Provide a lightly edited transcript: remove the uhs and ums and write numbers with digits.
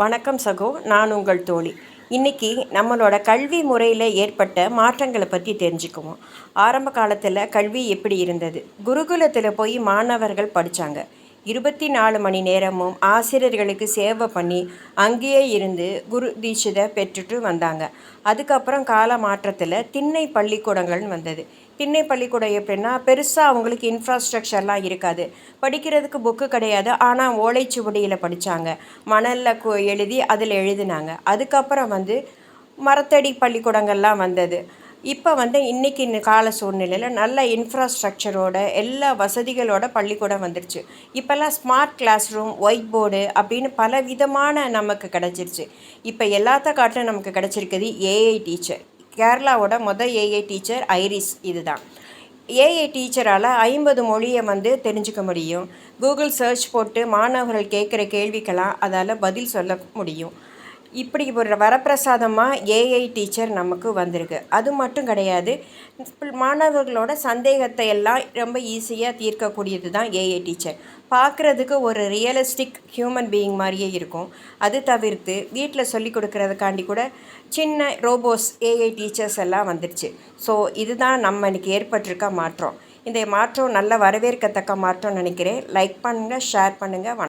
வணக்கம் சகோ, நான் உங்கள் தோழி. இன்றைக்கி நம்மளோட கல்வி முறையில் ஏற்பட்ட மாற்றங்களை பற்றி தெரிஞ்சுக்குவோம். ஆரம்ப காலத்தில் கல்வி எப்படி இருந்தது? குருகுலத்தில் போய் மாணவர்கள் படித்தாங்க. 24 மணி நேரமும் ஆசிரியர்களுக்கு சேவை பண்ணி அங்கேயே இருந்து குரு தீட்சிதை பெற்றுட்டு வந்தாங்க. அதுக்கப்புறம் கால மாற்றத்தில் திண்ணை பள்ளிக்கூடங்கள்னு வந்தது. திண்ணை பள்ளிக்கூடம் எப்படின்னா, பெருசாக அவங்களுக்கு இன்ஃப்ராஸ்ட்ரக்சர்லாம் இருக்காது. படிக்கிறதுக்கு புக்கு கிடையாது, ஆனால் ஓலைச்சுவடியில் படித்தாங்க. மணலில் எழுதி அதில் எழுதினாங்க. அதுக்கப்புறம் மரத்தடி பள்ளிக்கூடங்கள்லாம் வந்தது. இப்போ இன்றைக்கி இந்த கால சூழ்நிலையில் நல்ல இன்ஃப்ராஸ்ட்ரக்சரோட எல்லா வசதிகளோட பள்ளிக்கூடம் வந்துடுச்சு. இப்போல்லாம் smart classroom, whiteboard அப்படின்னு பல விதமான நமக்கு கிடச்சிருச்சு. இப்போ எல்லாத்த காட்டிலும் நமக்கு கிடச்சிருக்குது ஏஐ டீச்சர். கேரளாவோட ஏஐ டீச்சர் ஐரிஸ். இதுதான் ஏஐ டீச்சரால் 50 மொழியை தெரிஞ்சுக்க முடியும். கூகுள் சர்ச் போட்டு மாணவர்கள் கேட்குற கேள்விக்கெல்லாம் அதால் பதில் சொல்ல முடியும். இப்படி ஒரு வரப்பிரசாதமாக ஏஐ டீச்சர் நமக்கு வந்திருக்கு. அது மட்டும் கிடையாது, மாணவர்களோட சந்தேகத்தை எல்லாம் ரொம்ப ஈஸியாக தீர்க்கக்கூடியது தான் ஏஐ டீச்சர். பார்க்குறதுக்கு ஒரு ரியலிஸ்டிக் ஹியூமன் பீயிங் மாதிரியே இருக்கும். அது தவிர்த்து வீட்டில் சொல்லி கொடுக்கறதுக்காண்டி கூட சின்ன ரோபோஸ் ஏஐ டீச்சர்ஸ் எல்லாம் வந்துடுச்சு. ஸோ இதுதான் நம்ம இன்றைக்கி ஏற்பட்டிருக்க மாற்றம். இந்த மாற்றம் நல்ல வரவேற்கத்தக்க மாற்றம் நினைக்கிறேன். லைக் பண்ணுங்கள், ஷேர் பண்ணுங்கள்.